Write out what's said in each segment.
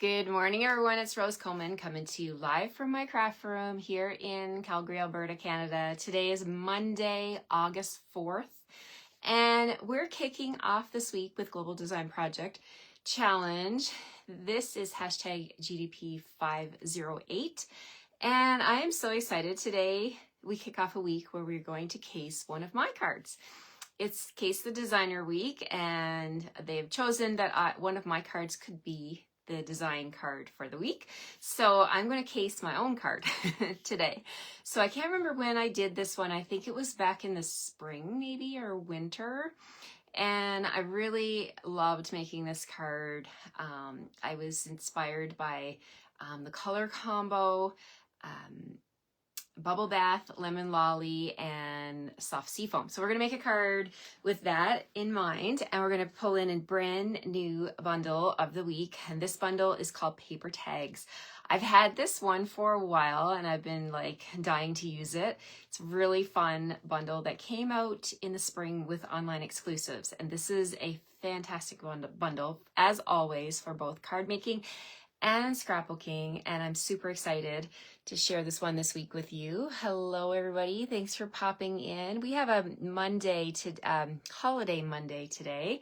Good morning, everyone. It's Rose Coleman coming to you live from my craft room here in Calgary, Alberta, Canada. Today is Monday, August 4th, and we're kicking off this week with Global Design Project Challenge. This is hashtag GDP 508, and I am so excited. Today, we kick off a week where we're going to case one of my cards. It's Case the Designer Week, and they've chosen that one of my cards could be the design card for the week. So I'm going to case my own card today. So I can't remember when I did this one. I think it was back in the spring maybe or winter. And I really loved making this card. I was inspired by the color combo, bubble bath, lemon lolly, and soft sea foam. So we're going to make a card with that in mind, and we're going to pull in a brand new bundle of the week. And this bundle is called Paper Tags. I've had this one for a while and I've been like dying to use it. It's a really fun bundle that came out in the spring with online exclusives. And this is a fantastic bundle, as always, for both card making and scrapbooking, and I'm super excited to share this one this week with you. Hello, everybody. Thanks for popping in. We have a holiday Monday today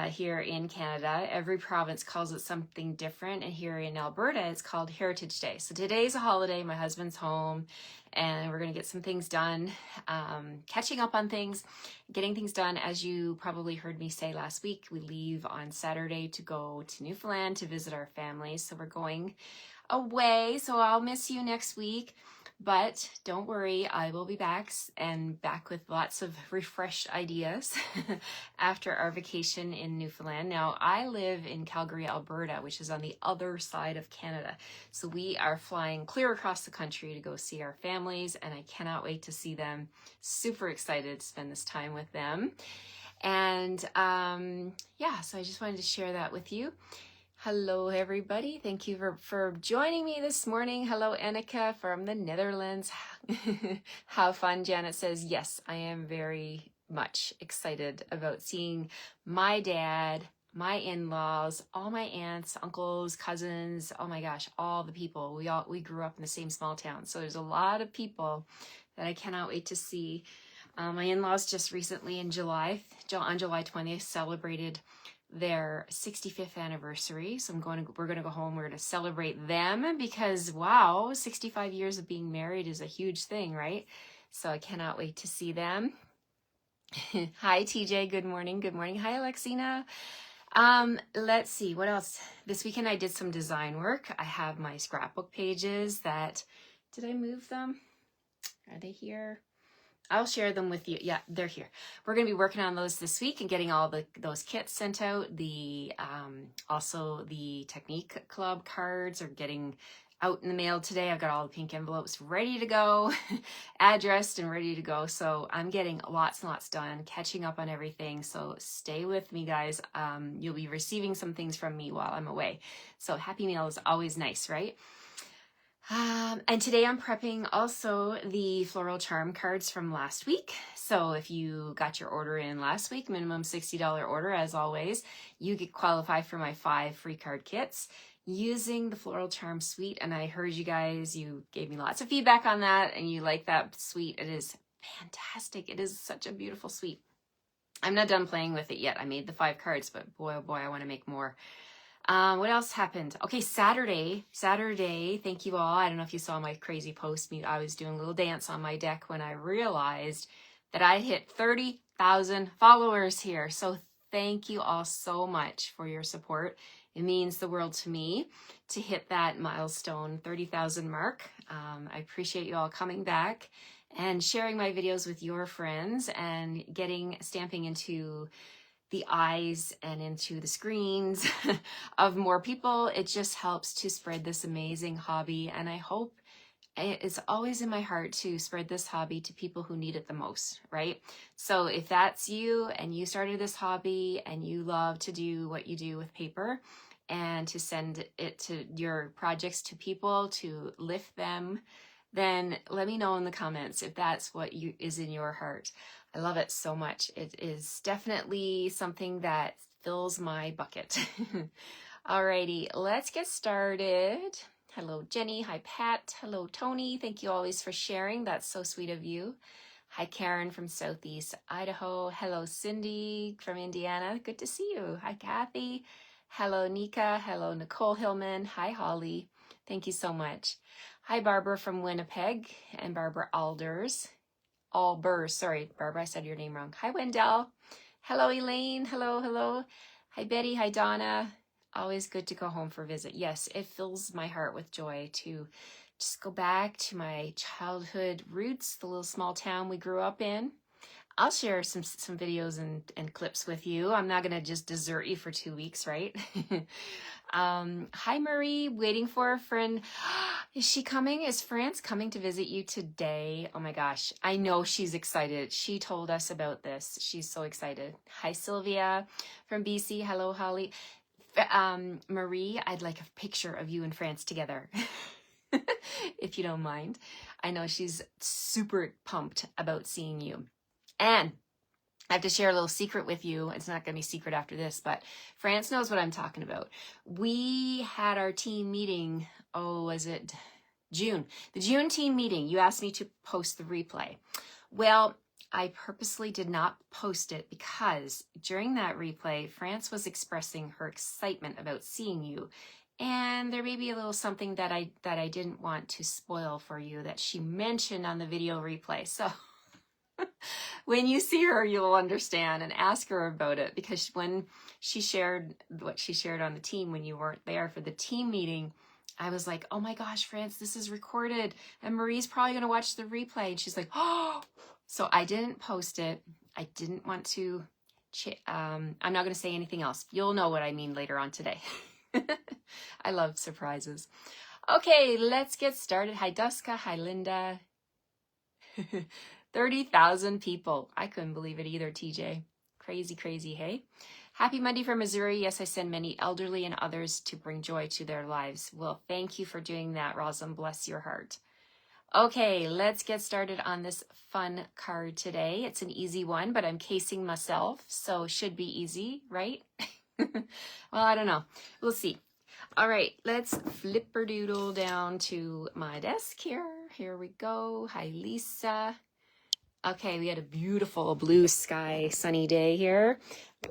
here in Canada. Every province calls it something different, and here in Alberta, it's called Heritage Day. So today's a holiday. My husband's home, and we're going to get some things done, catching up on things, getting things done. As you probably heard me say last week, we leave on Saturday to go to Newfoundland to visit our families. So we're going away. So I'll miss you next week. But don't worry, I will be back with lots of refreshed ideas after our vacation in Newfoundland. Now, I live in Calgary, Alberta, which is on the other side of Canada. So we are flying clear across the country to go see our families, and I cannot wait to see them. Super excited to spend this time with them. And so I just wanted to share that with you. Hello, everybody. Thank you for joining me this morning. Hello, Annika from the Netherlands. How fun. Janet says, yes, I am very much excited about seeing my dad, my in-laws, all my aunts, uncles, cousins. Oh my gosh, all the people. We grew up in the same small town. So there's a lot of people that I cannot wait to see. My in-laws just recently on July 20th, celebrated their 65th anniversary. So we're going to go home. We're going to celebrate them because wow, 65 years of being married is a huge thing, right? So I cannot wait to see them. Hi, TJ. Good morning. Good morning. Hi, Alexina. Let's see what else. This weekend I did some design work. I have my scrapbook pages did I move them? Are they here? I'll share them with you. Yeah, they're here. We're going to be working on those this week and getting all those kits sent out. Also the Technique Club cards are getting out in the mail today. I've got all the pink envelopes ready to go, addressed and ready to go. So I'm getting lots and lots done, catching up on everything. So stay with me, guys. You'll be receiving some things from me while I'm away. So Happy Meal is always nice, right? And today I'm prepping also the floral charm cards from last week. So if you got your order in last week, minimum $60 order, as always, you get qualified for my 5 free card kits using the floral charm suite. And I heard you guys, you gave me lots of feedback on that and you like that suite. It is fantastic. It is such a beautiful suite. I'm not done playing with it yet. I made the 5 cards, but boy, oh boy, I want to make more. What else happened? Okay, Saturday, thank you all. I don't know if you saw my crazy post. I was doing a little dance on my deck when I realized that I hit 30,000 followers here. So thank you all so much for your support. It means the world to me to hit that milestone 30,000 mark. I appreciate you all coming back and sharing my videos with your friends and stamping into the eyes and into the screens of more people. It just helps to spread this amazing hobby. And I hope it's always in my heart to spread this hobby to people who need it the most, right? So if that's you and you started this hobby and you love to do what you do with paper and to send it to your projects to people to lift them, then let me know in the comments if that's what is in your heart. I love it so much. It is definitely something that fills my bucket. Alrighty, let's get started. Hello, Jenny. Hi, Pat. Hello, Tony. Thank you always for sharing. That's so sweet of you. Hi, Karen from Southeast Idaho. Hello, Cindy from Indiana. Good to see you. Hi, Kathy. Hello, Nika. Hello, Nicole Hillman. Hi, Holly. Thank you so much. Hi, Barbara from Winnipeg and Barbara Albers. Sorry, Barbara, I said your name wrong. Hi, Wendell. Hello, Elaine. Hello, hello. Hi, Betty. Hi, Donna. Always good to go home for a visit. Yes, it fills my heart with joy to just go back to my childhood roots, the little small town we grew up in. I'll share some videos and clips with you. I'm not going to just desert you for 2 weeks, right? Hi, Marie. Waiting for a friend. Is she coming? Is France coming to visit you today? Oh my gosh. I know she's excited. She told us about this. She's so excited. Hi, Sylvia from BC. Hello, Holly. Marie, I'd like a picture of you and France together, if you don't mind. I know she's super pumped about seeing you. And I have to share a little secret with you. It's not going to be secret after this, but France knows what I'm talking about. We had our team meeting, was it June? The June team meeting. You asked me to post the replay. Well, I purposely did not post it because during that replay, France was expressing her excitement about seeing you. And there may be a little something that I didn't want to spoil for you that she mentioned on the video replay. So when you see her, you'll understand, and ask her about it, because when she shared what she shared on the team when you weren't there for the team meeting, I was like, oh my gosh, France, this is recorded and Marie's probably going to watch the replay. And she's like, oh. So I didn't post it. I didn't want to, I'm not going to say anything else. You'll know what I mean later on today. I love surprises. Okay, let's get started. Hi, Duska. Hi, Linda. 30,000 people. I couldn't believe it either, TJ. Crazy, crazy, hey? Happy Monday from Missouri. Yes, I send many elderly and others to bring joy to their lives. Well, thank you for doing that, Rosalind. Bless your heart. Okay, let's get started on this fun card today. It's an easy one, but I'm casing myself, so it should be easy, right? Well, I don't know. We'll see. All right, let's flipperdoodle down to my desk here. Here we go. Hi, Lisa. Okay, we had a beautiful blue sky, sunny day here.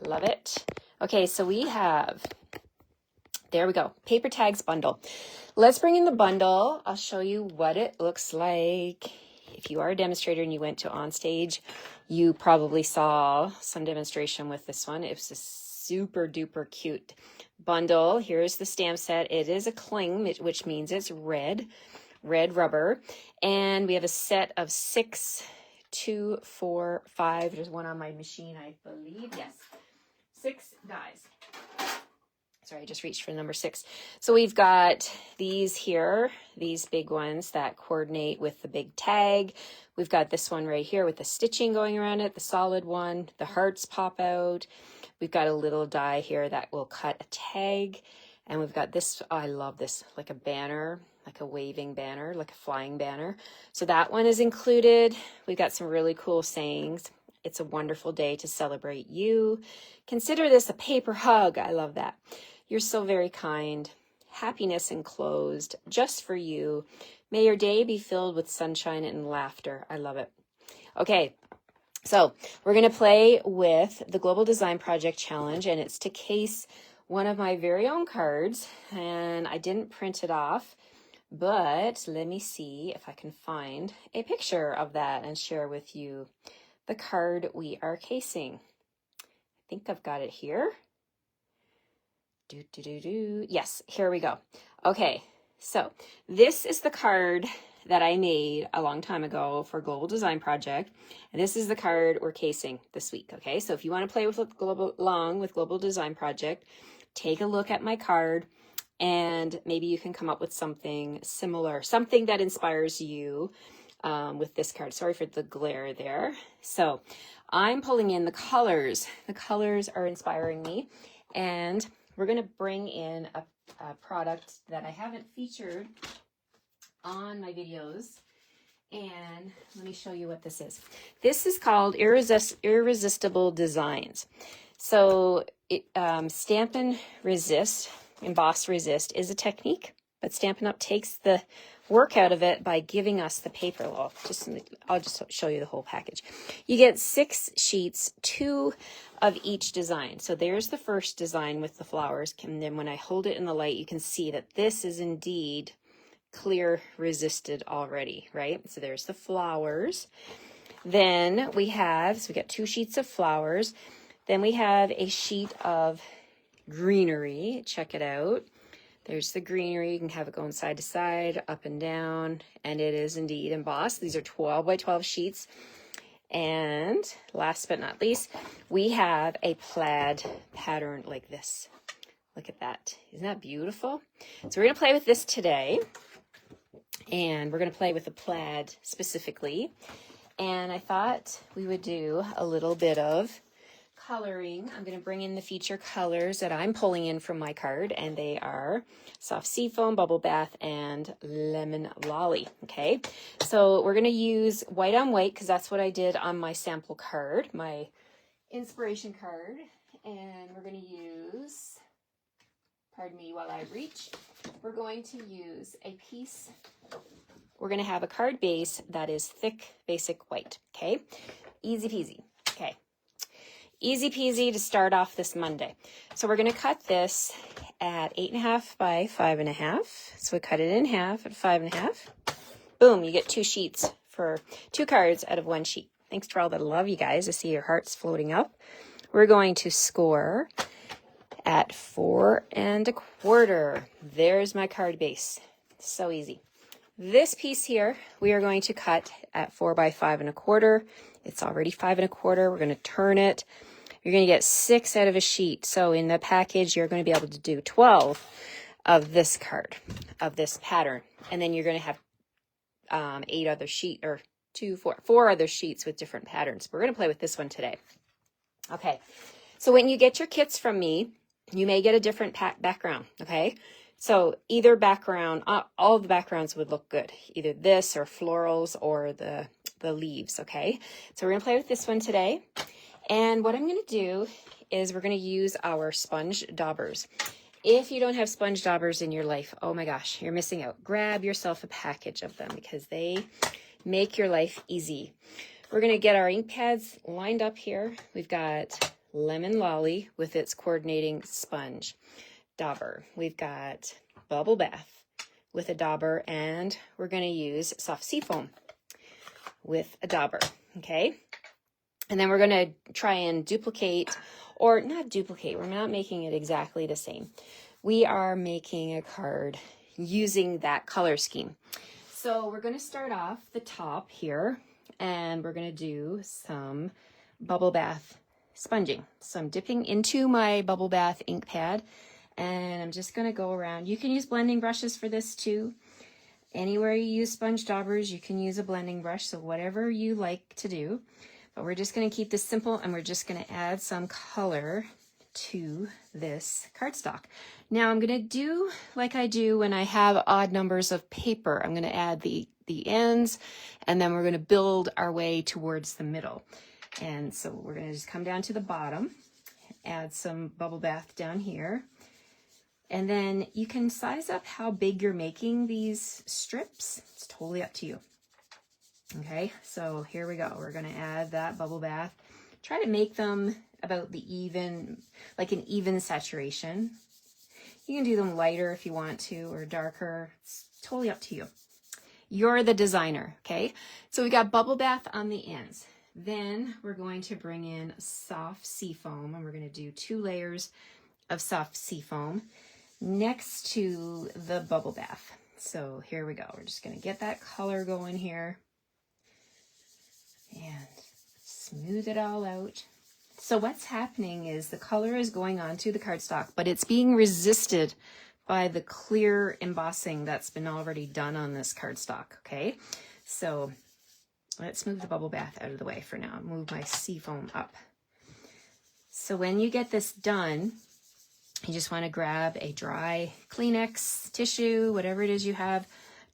Love it. Okay, so we have, there we go, paper tags bundle. Let's bring in the bundle. I'll show you what it looks like. If you are a demonstrator and you went to OnStage, you probably saw some demonstration with this one. It's a super duper cute bundle. Here's the stamp set. It is a cling, which means it's red rubber. And we have a set of 6, 2, 4, 5. There's one on my machine, I believe. Yes, 6 dies. Sorry, I just reached for number 6. So we've got these here, these big ones that coordinate with the big tag. We've got this one right here with the stitching going around it, the solid one. The hearts pop out. We've got a little die here that will cut a tag. And we've got this, oh, I love this, like a banner, like a waving banner, like a flying banner. So that one is included. We've got some really cool sayings. It's a wonderful day to celebrate you. Consider this a paper hug. I love that. You're so very kind. Happiness enclosed just for you. May your day be filled with sunshine and laughter. I love it. Okay, so we're going to play with the Global Design Project Challenge, and it's to case one of my very own cards, and I didn't print it off, but let me see if I can find a picture of that and share with you the card we are casing. I think I've got it here. Yes, here we go. Okay, so this is the card that I made a long time ago for Global Design Project, and this is the card we're casing this week. Okay, so if you want to play with Global Design Project, take a look at my card, and maybe you can come up with something similar, something that inspires you with this card. Sorry for the glare there. So I'm pulling in the colors. The colors are inspiring me, and we're going to bring in a product that I haven't featured on my videos. And let me show you what this is. This is called Irresistible Designs. So Stamp and Resist emboss, resist is a technique, but Stampin' Up! Takes the work out of it by giving us the paper. Well, I'll just show you the whole package. You get 6 sheets, 2 of each design. So there's the first design with the flowers, and then when I hold it in the light, you can see that this is indeed clear resisted already, right? So there's the flowers. Then we got 2 sheets of flowers. Then we have a sheet of greenery. Check it out. There's the greenery. You can have it going side to side, up and down, and it is indeed embossed. These are 12 by 12 sheets. And last but not least, we have a plaid pattern like this. Look at that. Isn't that beautiful? So we're going to play with this today, and we're going to play with the plaid specifically. And I thought we would do a little bit of coloring. I'm going to bring in the feature colors that I'm pulling in from my card, and they are Soft Seafoam, Bubble Bath, and Lemon Lolly. Okay, so we're going to use white on white because that's what I did on my sample card, my inspiration card. And we're going to use, pardon me while I reach, we're going to use a piece. We're going to have a card base that is thick, basic white. Okay, easy peasy. Okay. Easy peasy to start off this Monday. So we're going to cut this at 8.5 by 5.5. So we cut it in half at 5.5. Boom, you get 2 sheets for 2 cards out of 1 sheet. Thanks for all the love, you guys. I see your hearts floating up. We're going to score at 4.25. There's my card base. So easy. This piece here, we are going to cut at 4 by 5.25. It's already 5.25. We're going to turn it. You're going to get 6 out of a sheet. So in the package, you're going to be able to do 12 of this card, of this pattern. And then you're going to have 8 other sheets, or 4 other sheets with different patterns. We're going to play with this one today. Okay. So when you get your kits from me, you may get a different background. Okay. So either background, all the backgrounds would look good. Either this or florals or the leaves, okay? So we're going to play with this one today. And what I'm going to do is we're going to use our sponge daubers. If you don't have sponge daubers in your life, oh my gosh, you're missing out. Grab yourself a package of them because they make your life easy. We're going to get our ink pads lined up here. We've got Lemon Lolly with its coordinating sponge dauber. We've got Bubble Bath with a dauber, and we're going to use Soft Seafoam with a dauber, okay? And then we're going to try and duplicate, or not duplicate, we're not making it exactly the same. We are making a card using that color scheme. So we're going to start off the top here, and we're going to do some Bubble Bath sponging. So I'm dipping into my Bubble Bath ink pad, and I'm just going to go around. You can use blending brushes for this too. Anywhere you use sponge daubers, you can use a blending brush. So whatever you like to do. But we're just going to keep this simple, and we're just going to add some color to this cardstock. Now I'm going to do like I do when I have odd numbers of paper. I'm going to add the ends, and then we're going to build our way towards the middle. And so we're going to just come down to the bottom, add some Bubble Bath down here. And then you can size up how big you're making these strips. It's totally up to you. Okay, so here we go. We're going to add that Bubble Bath. Try to make them about the even, like an even saturation. You can do them lighter if you want to, or darker. It's totally up to you. You're the designer, okay? So we got Bubble Bath on the ends. Then we're going to bring in Soft Seafoam, and we're going to do 2 layers of Soft Seafoam next to the Bubble Bath. So here we go. We're just going to get that color going here and smooth it all out. So what's happening is the color is going onto the cardstock, but it's being resisted by the clear embossing that's been already done on this cardstock, okay? So let's move the Bubble Bath out of the way for now. Move my Seafoam up. So when you get this done, you just want to grab a dry Kleenex, tissue, whatever it is you have.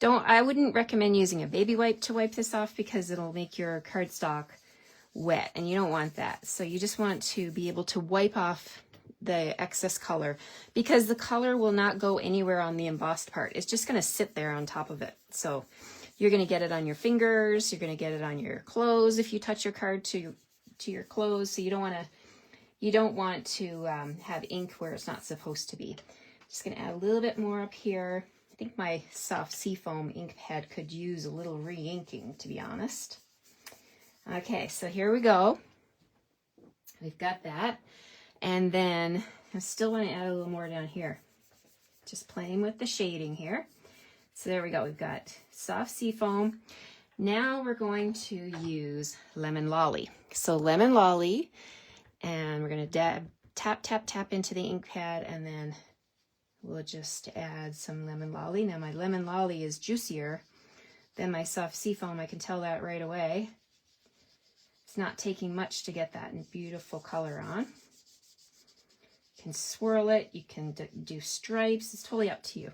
I wouldn't recommend using a baby wipe to wipe this off because it'll make your cardstock wet, and you don't want that. So you just want to be able to wipe off the excess color, because the color will not go anywhere on the embossed part. It's just going to sit there on top of it. So you're going to get it on your fingers. You're going to get it on your clothes if you touch your card to your clothes. So you don't want to have ink where it's not supposed to be. Just going to add a little bit more up here. I think my soft seafoam ink pad could use a little re-inking, to be honest. Okay, so here we go. We've got that. And then I still want to add a little more down here. Just playing with the shading here. So there we go. We've got soft seafoam. Now we're going to use Lemon Lolly. So Lemon Lolly, and we're going to tap into the ink pad, and then we'll just add some Lemon Lolly. Now my Lemon Lolly is juicier than my soft seafoam. I can tell that right away. It's not taking much to get that beautiful color on. You can swirl it. You can do stripes. It's totally up to you.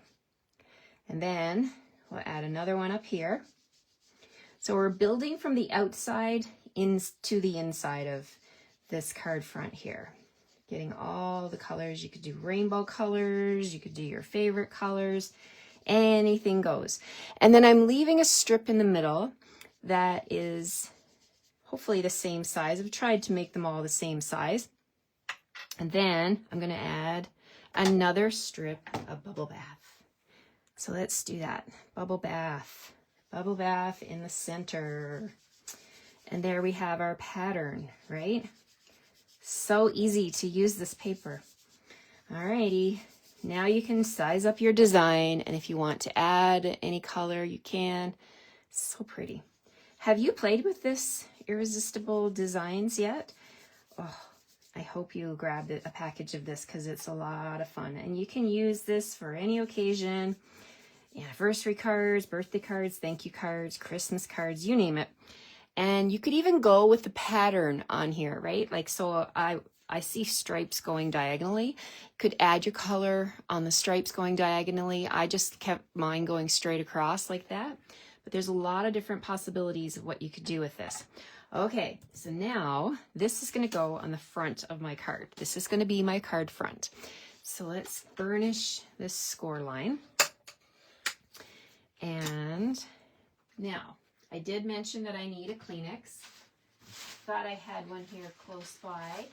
And then we'll add another one up here. So we're building from the outside into the inside of this card front here. Getting all the colors. You could do rainbow colors. You could do your favorite colors. Anything goes. And then I'm leaving a strip in the middle that is hopefully the same size. I've tried to make them all the same size. And then I'm going to add another strip of bubble bath. So let's do that. Bubble bath. Bubble bath in the center. And there we have our pattern, right? So easy to use this paper. Alrighty. Now you can size up your design, and if you want to add any color, you can. So pretty. Have you played with this Irresistible Designs yet? Oh, I hope you grabbed a package of this because it's a lot of fun. And you can use this for any occasion. Anniversary cards, birthday cards, thank you cards, Christmas cards, you name it. And you could even go with the pattern on here, right? Like, so I see stripes going diagonally. You could add your color on the stripes going diagonally. I just kept mine going straight across like that. But there's a lot of different possibilities of what you could do with this. Okay, so now this is going to go on the front of my card. This is going to be my card front. So let's burnish this score line. And now, I did mention that I need a Kleenex. Thought I had one here close by.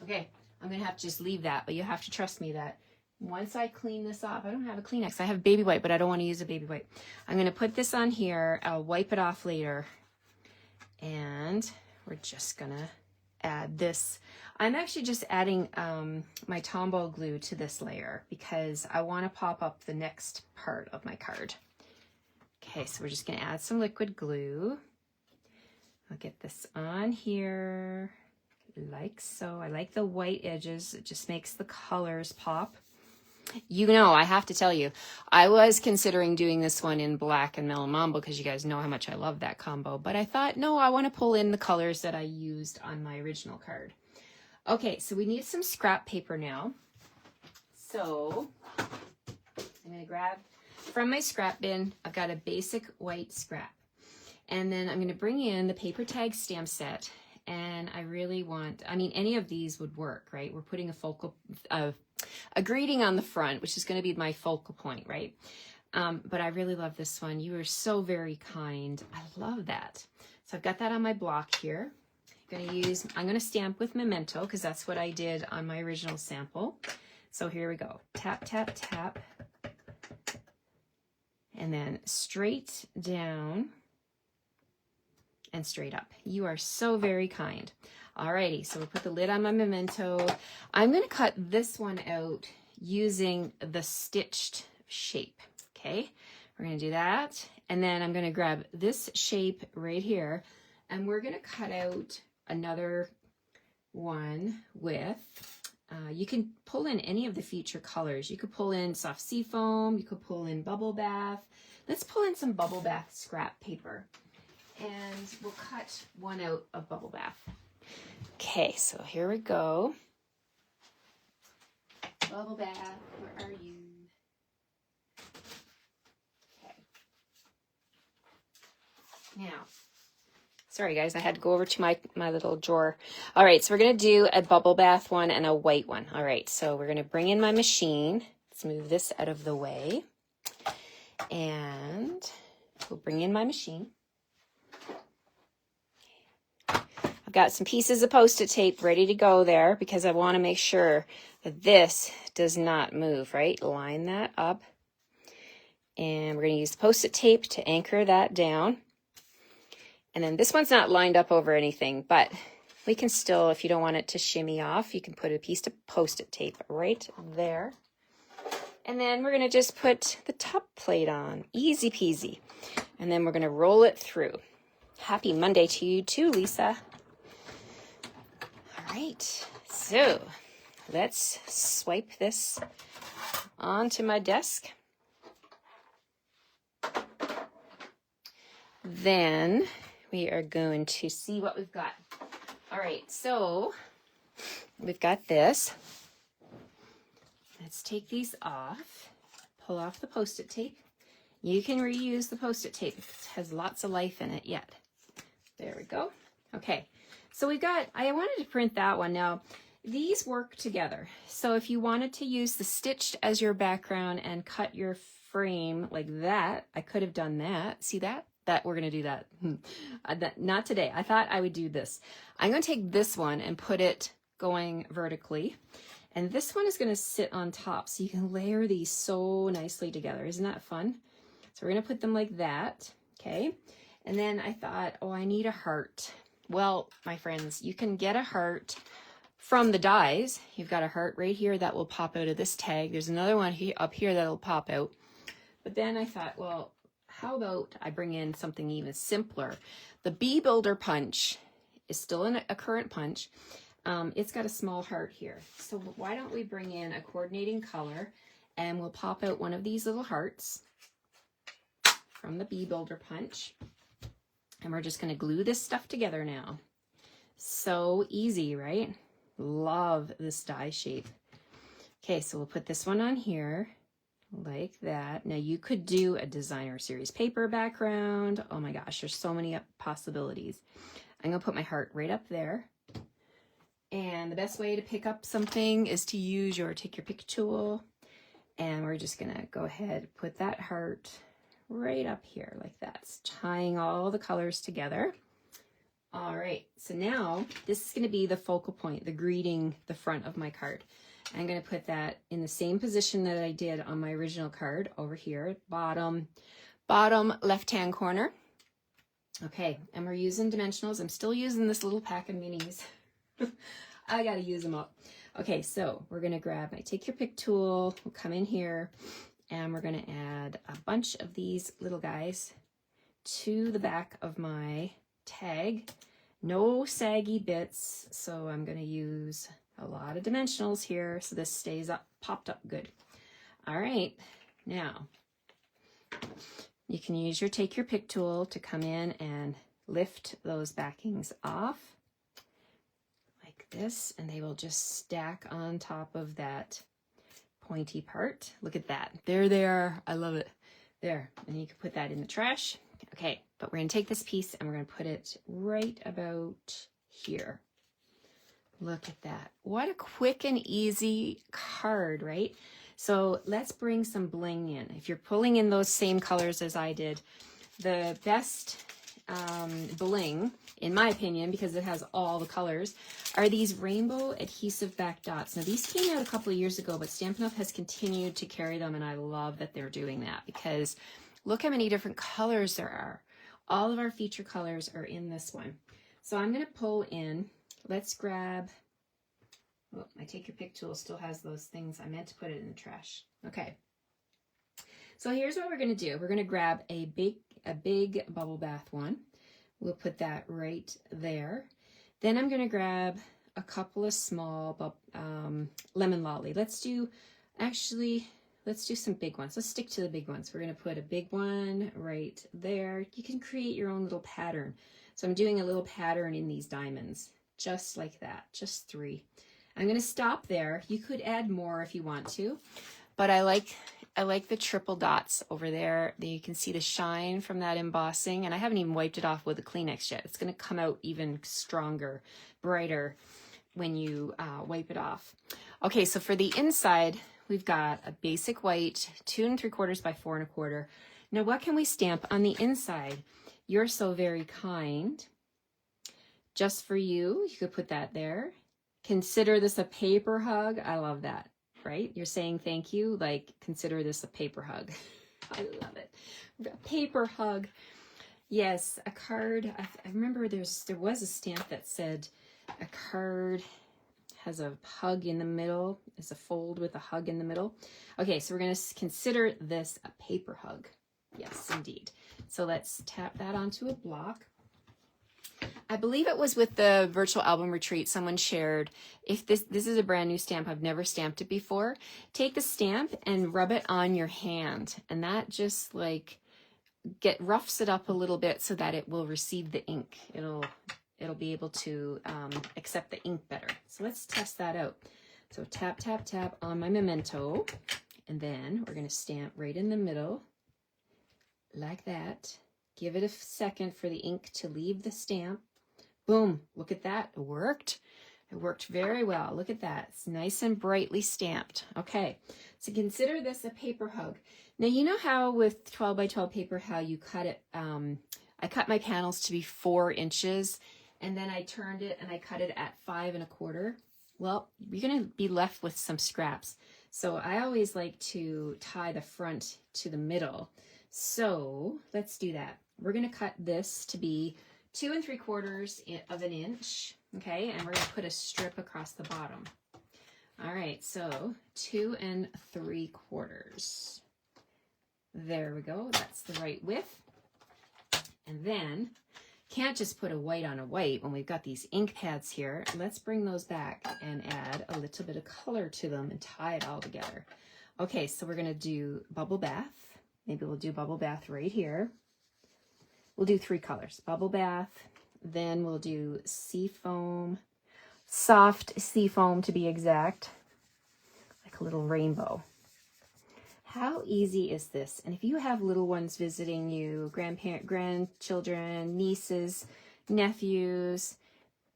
Okay, I'm going to have to just leave that, but you have to trust me that once I clean this off, I don't have a Kleenex. I have baby wipe, but I don't want to use a baby wipe. I'm going to put this on here. I'll wipe it off later. And we're just going to add this. I'm actually just adding my Tombow glue to this layer because I want to pop up the next part of my card. Okay, so we're just going to add some liquid glue. I'll get this on here like so. I like the white edges. It just makes the colors pop. You know, I have to tell you, I was considering doing this one in black and mellow mambo because you guys know how much I love that combo. But I thought, no, I want to pull in the colors that I used on my original card. Okay, so we need some scrap paper now. So I'm going to grab from my scrap bin. I've got a basic white scrap. And then I'm going to bring in the paper tag stamp set. And I really want, I mean, any of these would work, right? We're putting a greeting on the front, which is going to be my focal point, right? But I really love this one. You are so very kind. I love that. So I've got that on my block here. I'm going to stamp with Memento because that's what I did on my original sample. So here we go. Tap, tap, tap. And then straight down and straight up. You are so very kind. Alrighty, so we'll put the lid on my Memento. I'm going to cut this one out using the stitched shape. Okay, we're going to do that. And then I'm going to grab this shape right here, and we're going to cut out another one with, you can pull in any of the feature colors. You could pull in soft seafoam, you could pull in bubble bath. Let's pull in some bubble bath scrap paper. And we'll cut one out of bubble bath. Okay, so here we go. Bubble bath, where are you? Okay. Now, Sorry guys, I had to go over to my little drawer. All right, so we're gonna do a bubble bath one and a white one. All right, so we're gonna bring in my machine. Let's move this out of the way. And we'll bring in my machine. I've got some pieces of Post-it tape ready to go there because I wanna make sure that this does not move, right? Line that up. And we're gonna use the Post-it tape to anchor that down. And then this one's not lined up over anything, but we can still, if you don't want it to shimmy off, you can put a piece of Post-it tape right there. And then we're going to just put the top plate on. Easy peasy. And then we're going to roll it through. Happy Monday to you too, Lisa. All right. So let's swipe this onto my desk. Then we are going to see what we've got. All right, so we've got this. Let's take these off, pull off the Post-it tape. You can reuse the Post-it tape if it has lots of life in it yet. There we go. Okay, so we've got, I wanted to print that one. Now, these work together. So if you wanted to use the stitched as your background and cut your frame like that, I could have done that. See that? That we're going to do that. Not today. I thought I would do this. I'm going to take this one and put it going vertically. And this one is going to sit on top. So you can layer these so nicely together. Isn't that fun? So we're going to put them like that. Okay. And then I thought, oh, I need a heart. Well, my friends, you can get a heart from the dies. You've got a heart right here that will pop out of this tag. There's another one up here that'll pop out. But then I thought, well, how about I bring in something even simpler? The Bee Builder punch is still a current punch. It's got a small heart here. So why don't we bring in a coordinating color and we'll pop out one of these little hearts from the Bee Builder punch. And we're just going to glue this stuff together now. So easy, right? Love this die shape. Okay, so we'll put this one on here. Like that. Now you could do a designer series paper background. Oh my gosh, there's so many possibilities. I'm gonna put my heart right up there. And the best way to pick up something is to use your take your pick tool. And we're just gonna go ahead, put that heart right up here like that. It's tying all the colors together. All right, so now this is gonna be the focal point, the greeting, the front of my card. I'm going to put that in the same position that I did on my original card over here, bottom left-hand corner. Okay, and we're using dimensionals. I'm still using this little pack of minis. I got to use them up. Okay, so we're going to grab my take your pick tool. We'll come in here and we're going to add a bunch of these little guys to the back of my tag. No saggy bits, so I'm going to use a lot of dimensionals here so this stays up, popped up good. All right, now you can use your take your pick tool to come in and lift those backings off like this, and they will just stack on top of that pointy part. Look at that. There they are. I love it. There, and you can put that in the trash. Okay, but we're going to take this piece and we're going to put it right about here. Look at that. What a quick and easy card, right? So let's bring some bling in. If you're pulling in those same colors as I did, the best bling, in my opinion, because it has all the colors, are these rainbow adhesive back dots. Now these came out a couple of years ago, but Stampin' Up! Has continued to carry them, and I love that they're doing that because look how many different colors there are. All of our feature colors are in this one. So I'm going to pull in. Let's grab, oh, my take your pick tool still has those things. I meant to put it in the trash. Okay. So here's what we're going to do. We're going to grab a big bubble bath one. We'll put that right there. Then I'm going to grab a couple of small lemon lolly. Let's do some big ones. Let's stick to the big ones. We're going to put a big one right there. You can create your own little pattern. So I'm doing a little pattern in these diamonds. Just like that, just 3. I'm going to stop there. You could add more if you want to, but I like the triple dots over there. You can see the shine from that embossing, and I haven't even wiped it off with a Kleenex yet. It's going to come out even stronger, brighter when you wipe it off. Okay, so for the inside, we've got a basic white 2 3/4 by 4 1/4. Now, what can we stamp on the inside? You're so very kind. Just for you, you could put that there. Consider this a paper hug. I love that, right? You're saying thank you, like consider this a paper hug. I love it. A paper hug. Yes, a card. I remember there was a stamp that said a card has a hug in the middle. It's a fold with a hug in the middle. Okay, so we're going to consider this a paper hug. Yes, indeed. So let's tap that onto a block. I believe it was with the virtual album retreat, someone shared, if this is a brand new stamp, I've never stamped it before, take the stamp and rub it on your hand, and that just like roughs it up a little bit so that it will receive the ink. It'll be able to accept the ink better. So let's test that out. So tap, tap, tap on my memento, and then we're going to stamp right in the middle like that. Give it a second for the ink to leave the stamp. Boom, look at that, it worked. It worked very well, look at that. It's nice and brightly stamped. Okay, so consider this a paper hug. Now, you know how with 12 by 12 paper, how you cut it, I cut my panels to be 4 inches, and then I turned it and I cut it at 5 1/4. Well, you're gonna be left with some scraps. So I always like to tie the front to the middle. So let's do that. We're going to cut this to be 2 3/4 of an inch. Okay, and we're going to put a strip across the bottom. All right, so 2 3/4. There we go. That's the right width. And then can't just put a white on a white when we've got these ink pads here. Let's bring those back and add a little bit of color to them and tie it all together. Okay, so we're going to do bubble bath. Maybe we'll do bubble bath right here. We'll do 3 colors. Bubble bath, then we'll do sea foam, soft sea foam to be exact, like a little rainbow. How easy is this? And if you have little ones visiting you, grandchildren, nieces, nephews,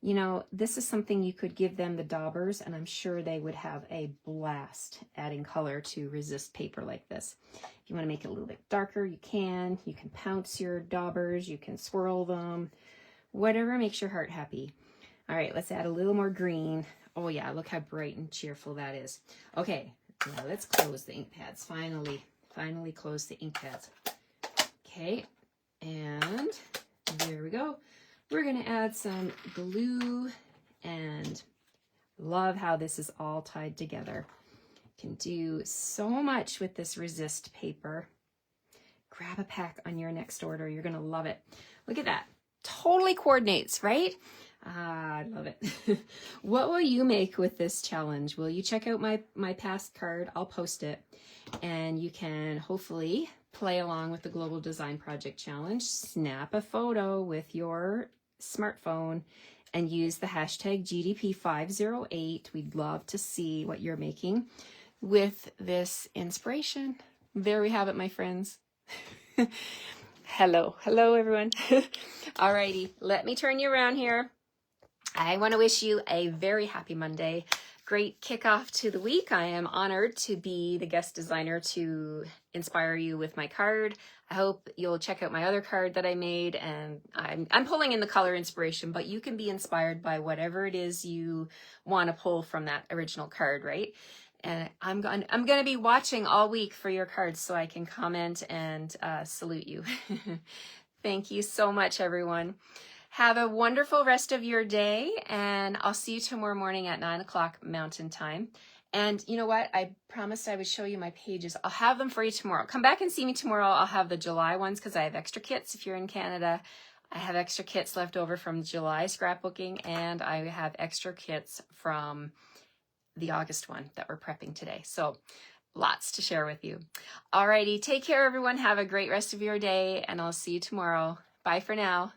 you know, this is something you could give them the daubers, and I'm sure they would have a blast adding color to resist paper like this. If you want to make it a little bit darker, you can. You can pounce your daubers, you can swirl them, whatever makes your heart happy. All right, let's add a little more green. Oh yeah, look how bright and cheerful that is. Okay, now let's close the ink pads. Finally close the ink pads. Okay, and there we go. We're going to add some glue, and love how this is all tied together. Can do so much with this resist paper. Grab a pack on your next order. You're going to love it. Look at that. Totally coordinates, right? I love it. What will you make with this challenge? Will you check out my past card? I'll post it, and you can hopefully play along with the Global Design Project Challenge. Snap a photo with your smartphone and use the hashtag GDP508. We'd love to see what you're making with this inspiration. There we have it, my friends. Hello everyone. Alrighty, let me turn you around here. I want to wish you a very happy Monday. Great kickoff to the week. I am honored to be the guest designer to inspire you with my card. I hope you'll check out my other card that I made, and I'm pulling in the color inspiration, but you can be inspired by whatever it is you want to pull from that original card, right? And I'm going to be watching all week for your cards so I can comment and salute you. Thank you so much, everyone. Have a wonderful rest of your day, and I'll see you tomorrow morning at 9 o'clock Mountain Time. And you know what? I promised I would show you my pages. I'll have them for you tomorrow. Come back and see me tomorrow. I'll have the July ones because I have extra kits if you're in Canada. I have extra kits left over from July scrapbooking, and I have extra kits from the August one that we're prepping today. So lots to share with you. Alrighty, take care, everyone. Have a great rest of your day, and I'll see you tomorrow. Bye for now.